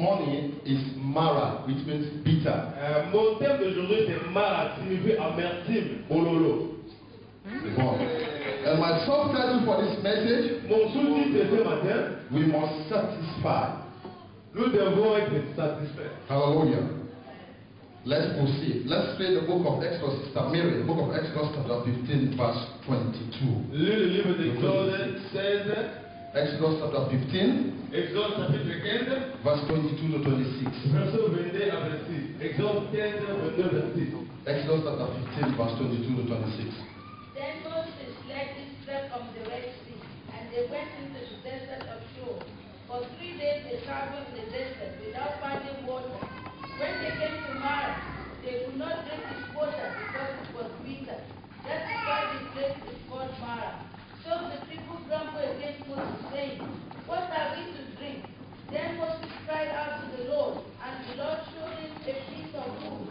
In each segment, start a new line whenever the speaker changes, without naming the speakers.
morning is Mara, which means bitter.
Mon thème d'aujourd'hui c'est Mara, signifie amertume, bololo.
And my subtitle for this message,
mon sous-titre de ce matin,
we must satisfy.
Nous devons être satisfaits.
Hallelujah. Let's proceed. Let's read the book of Exodus, Sister Mary, the book of Exodus chapter 15, verse 22.
Lis le livre d'Exode 16.
Exodus chapter 15.
Exode chapitre 15.
Verse 22 to 26.
Verset 22 à 26. Exode 15, 22 26.
Exodus chapter 15, verse 22 to 26.
Then Moses led Israel from the Red Sea, and they went into the desert of Shur. For 3 days they traveled in the desert without finding water. When they came to Mara, they could not drink its water because it was bitter. That is why the place is called Mara. So the people grumbled against Moses, saying, "What are we to drink?" Then Moses cried out to the Lord, and the Lord showed him a piece of wood.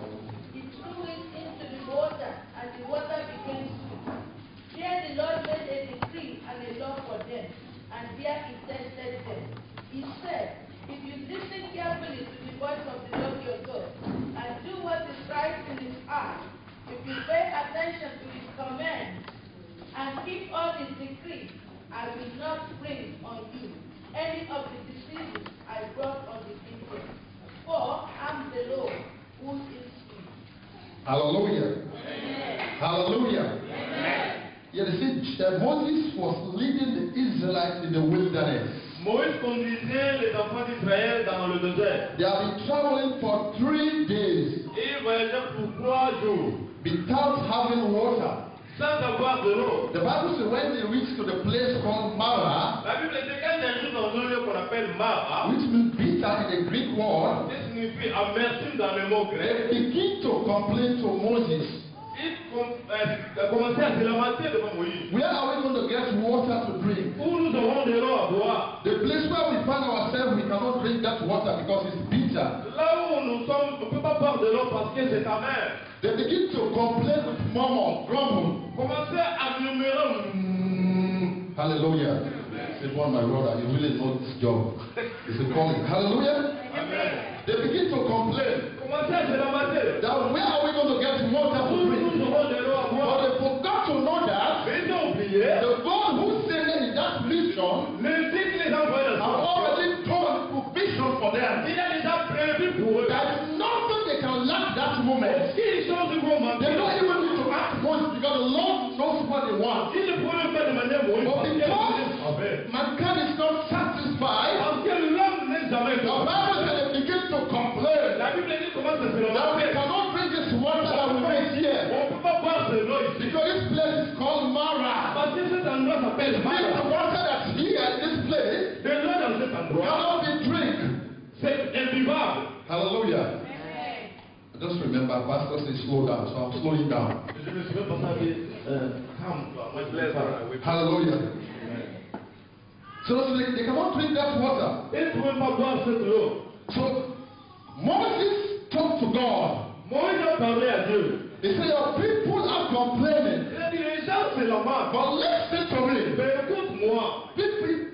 He threw it into the water, and the water became sweet. Here the Lord made a decree and a law for them, and there he tested them. He said, "If you listen carefully to the voice of the Lord your God, and do what is right in his eyes, if you pay attention to his commands, and keep all his decrees, I will not bring on you any of the diseases I brought on the people. For I am the Lord who is with you."
Hallelujah.
Amen.
Hallelujah.
Amen.
Yeah, you see, Moses was leading the Israelites in the wilderness.
Moïse conduisait les enfants d'Israël dans le désert.
They have been traveling for 3 days
Et ils voyageaient pour 3 jours
without having water.
sans avoir de l'eau.
The Bible says when they reached to the place called Mara,
La Bible dit quand ils arrivent dans un lieu qu'on appelle Mara,
which means bitter in the Greek word,
qui signifie amertume dans le mot grec,
they begin to complain to Moses.
ils commençaient à se lamenter devant Moïse.
Where are we going to get water to drink?
Où nous aurons de l'eau à boire?
The place where we find ourselves, we cannot drink that water because it's bitter.
Là où nous sommes, on ne peut pas boire de l'eau parce que c'est amer.
They begin to complain with murmur, grumble.
Commencez à murmurer.
Hallelujah. Say, one, my brother, you really know this job. It's a calling. Hallelujah.
Amen.
They begin to complain
Commencez à se lamenter.
that where are we going to get water to
Où
drink?
nous aurons de l'eau à
But
boire?
they forgot to know that
Mais ils ont oublié.
the God who sent them in that mission
Le dit que les envoyés
have already done provision for them.
il a déjà prévu pour eux.
There is nothing they can lack that moment.
Aucune chose ils vont
They
manquer.
don't even need to ask Moses because the Lord knows what they want.
Ils ne pourront même pas demander à Moïse
But
parce
because mankind is not satisfied,
que l'homme n'est jamais
the Bible says they begin to complain
La Bible dit comment ça se
that we
lamenter.
cannot drink this water that we make here
On ne peut pas boire de l'eau ici.
because this place is called Mara.
Parce que cet endroit s'appelle
It means the
Mara.
water that's here in this place
De l'eau dans cet endroit,
cannot be drink.
c'est invivable.
Hallelujah.
Amen.
Just remember, Pastor said slow down, so I'm slowing down.
Je me suis même pas dit, calme-toi, moi je laisse.
Hallelujah. So they cannot drink that water.
Ils ne pouvaient pas boire cette eau.
So Moses talked to God.
Moïse a parlé à Dieu.
He said, your people are complaining.
Il a dit, les gens se lamentent.
But listen to me.
Mais écoute-moi.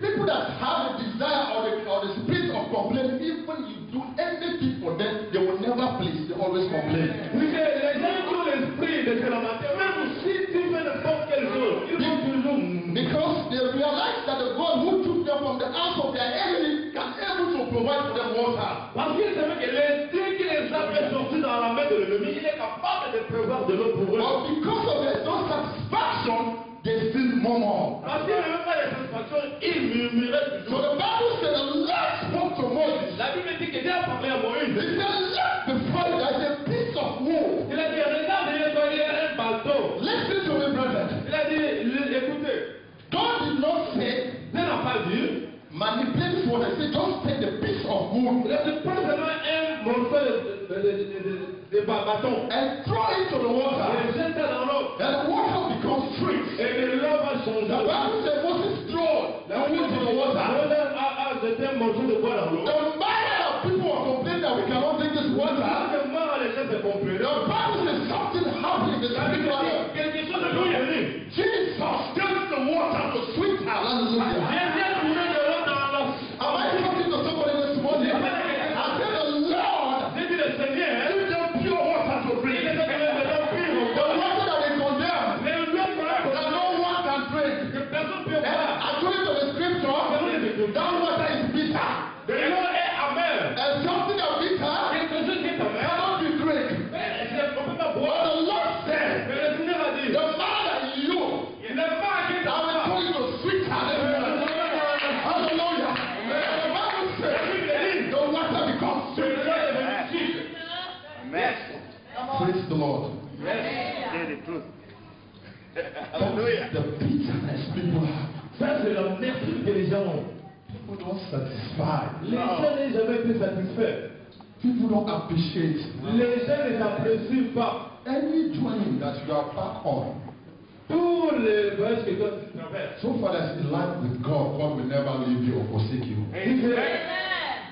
People that have a desire or the spirit of complaining, even you do anything for them, they will never please. They always complain.
Oui, les gens qui ont l'esprit de se lamenter, même si tu fais n'importe quelle chose, ils vont toujours.
Because they realize that the God who took them from the house of their enemy can able to provide for them water.
Parce qu'ils savaient que le Dieu qui les a fait sortir dans la main de l'ennemi, il est capable de prévoir de l'eau pour eux.
But because of there's no satisfaction, they still murmur.
Parce qu'ils n'avaient pas de satisfaction, ils murmuraient
So
toujours.
the Bible said the Lord spoke to Moses.
La Bible dit que Dieu a parlé à Moïse.
He said, look before you, there's a piece of wood.
Il a dit, regarde, il y a un bateau.
Listen to me, brethren.
Il a dit, écoutez,
God did not say,
Dieu n'a pas dit,
manipulate this water. He said, just take the piece of wood
il a dit, prends seulement un morceau de bâton.
and throw it to the water.
Et jette ça dans l'eau.
And the water becomes free.
Et l'eau va changer.
The Bible said Moses threw the wood to the water.
Moïse a jeté un morceau de bois dans l'eau.
The matter of people are complaining that we cannot drink this water.
Seulement les gens se complaisent.
The Bible says something happened in the spiritual realm.
Quelque chose de nous est venu.
Jesus turned the water to sweet. Hallelujah.
Jésus a tourné de l'eau dans l'eau.
Am I talking to somebody this morning?
Am
Lord.
Yes.
That's the bitterness people have.
Ça, c'est l'amertume que les gens ont.
People don't satisfy.
Les gens n'ont jamais été satisfaits.
People don't appreciate.
Les gens ne s'apprécient pas.
Any journey that you are back on,
Tous les voyages que toi tu traverses.
so far as in line with God, God will never leave you or forsake you.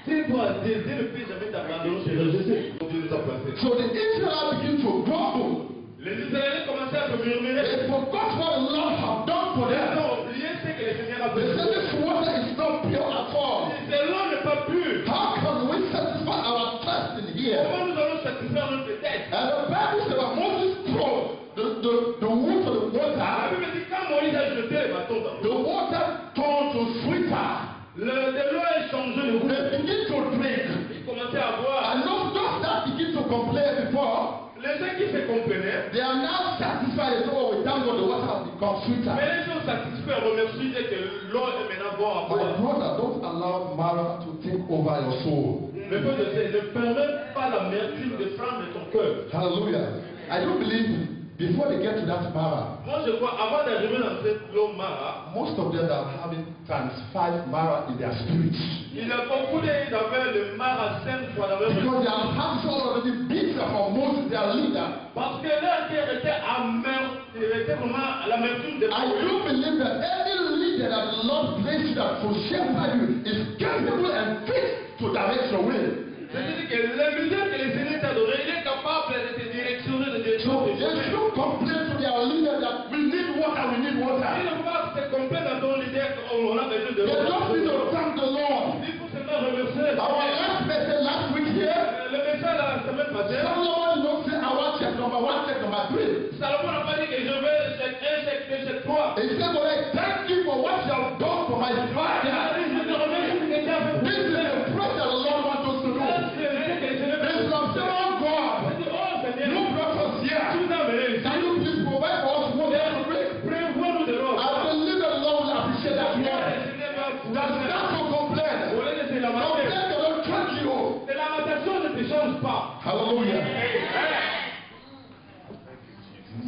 Si toi, Dieu ne peut jamais t'abandonner, je sais où Dieu nous a placés.
So the Israelites begin to grumble.
Les Israéliens commençaient à se murmurer.
They forgot what the Lord had done for
Ils
them.
ont oublié ce que le Seigneur a
They
fait.
said this water is not pure at all.
C'est l'eau n'est pas pure.
How can we satisfy our thirst in here?
Comment nous allons satisfaire notre tête?
And the Bible said that Moses threw the wood to the
La
water.
Bible dit quand Moïse a jeté le bâton dans
The
l'eau,
water turned to sweeter.
de l'eau a changé de goût.
They begin to drink.
Ils commençaient à boire.
And those that begin to complain before,
Les gens qui se comprenaient,
they are now satisfied. So we thank God the water has become sweeter.
mais les gens satisfaits remercient Dieu que l'eau est maintenant bonne à
My
boire.
brother, don't allow Mara to take over your soul.
Mais frère de Dieu, ne permets pas l'amertume de prendre ton cœur.
Hallelujah. I do believe before they get to that Mara,
Moi je crois, avant d'arriver dans cette eau Mara,
most of them are having times 5 Mara in their spirit.
il y a beaucoup d'avaient le Mara 5 fois dans leur vie.
Because their hearts already beat for Moses, their leader.
Parce que leur cœur était amer, était vraiment à l'amertume de
I do believe that any leader that the Lord placed you that will shepherd you is capable and fit to direct your will.
C'est-à-dire que le leader que le Seigneur t'a donné, il est capable de te directionner, de te
So
directionner.
they should complain to their leader that we need water, we need
Il
water.
ne faut pas te complaindre à ton leader qu'on a besoin de
They just need
l'eau.
to thank the Lord.
Il faut seulement remercier.
Our last message last week here,
Le message la semaine passée,
Solomon don't say I want check number 1, check number 3.
Salomon n'a pas dit que je vais chèque 1, chèque 2, chèque 3.
He said, well, thank you for what you have done for my
Il a
father.
dit, je te remercie de ce que tu as fait.
This is the prayer that the Lord wants us to do.
C'est ce que le Seigneur
This is from saying, oh God,
fait. Oh Seigneur,
you brought us here.
tu nous as amené ici.
Can you please provide for us water to drink?
Prévois-nous de l'eau.
I believe that the Lord will appreciate that
Le
word.
Seigneur va vous
That's
donner.
not to complain.
Au lieu de se lamenter,
Complain cannot change you.
la lamentation ne te change pas.
Hallelujah.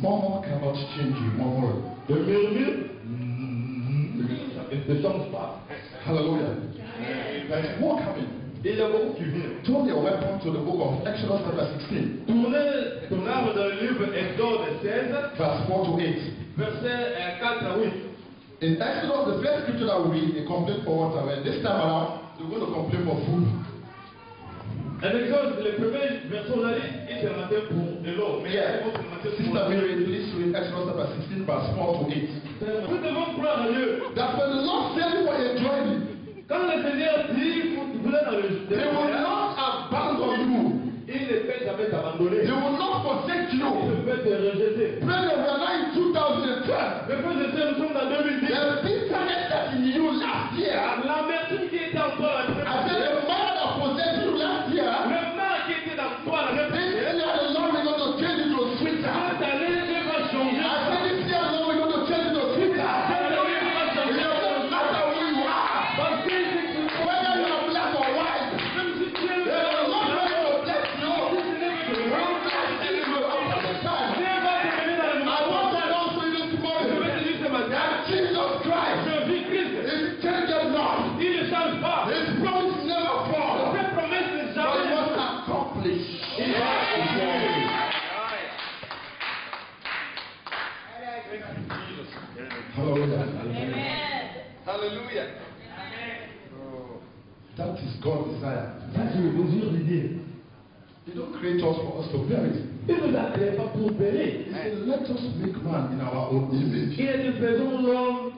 Murmur cannot change you. Murmur.
Le murmure ne te change pas.
Hallelujah. There's more coming.
Il y a beaucoup qui viennent.
Turn your weapon to the book of Exodus chapter 16,
Tournez ton arme dans le livre Exode 16,
verse 4 to 8.
verset 4 à 8.
In Exodus, the first scripture that we read, they complain for water. And this time around, they're going to complain for food.
En Exode, le premier verset, on a dit, il s'est lamenté pour de l'eau. Mais
Yeah.
il s'est lamenté
Sister
pour de
Mary, please read Exodus chapter 16, verse 4 to 8.
Nous devons croire à Dieu.
That when the Lord said you were enjoying,
Quand le Seigneur dit, vous voulez dans le
He will not abandon you.
il ne peut jamais t'abandonner.
He will not forsake
Il
you.
ne peut te rejeter.
Brother, we are now in 2010.
Mais frère de Dieu, nous sommes en 2010.
The bitterness that in you last year,
L'amertume qui était en toi,
I said the man that possessed you last year,
le mal qui était dans toi, l'année
this
passée,
year the Lord is going to change it to sweeter.
cette année, Dieu va
I
changer.
said this year the Lord is going to change it to sweeter.
Cette année, Dieu va
It
changer.
doesn't matter who you are,
Parce que
whether you are black or white.
même si tu es
The Lord is going to bless you. One bless you after the time.
Dieu va te mener dans le
I want to
monde.
announce to you this
Je vais
morning
te dire ce matin,
that Jesus Christ
je vis Christ.
is changed not.
Il ne change pas.
His promise never falls.
Ses promesses ne
But he
jamais.
must accomplish.
Il va accomplir.
Hallelujah.
Amen.
Hallelujah. That is God's desire.
Ça, c'est le désir de Dieu.
He don't create us for us to perish.
Il ne nous a créé pas pour périr.
He said, let us make man in our own image.
Il a dit, faisons l'homme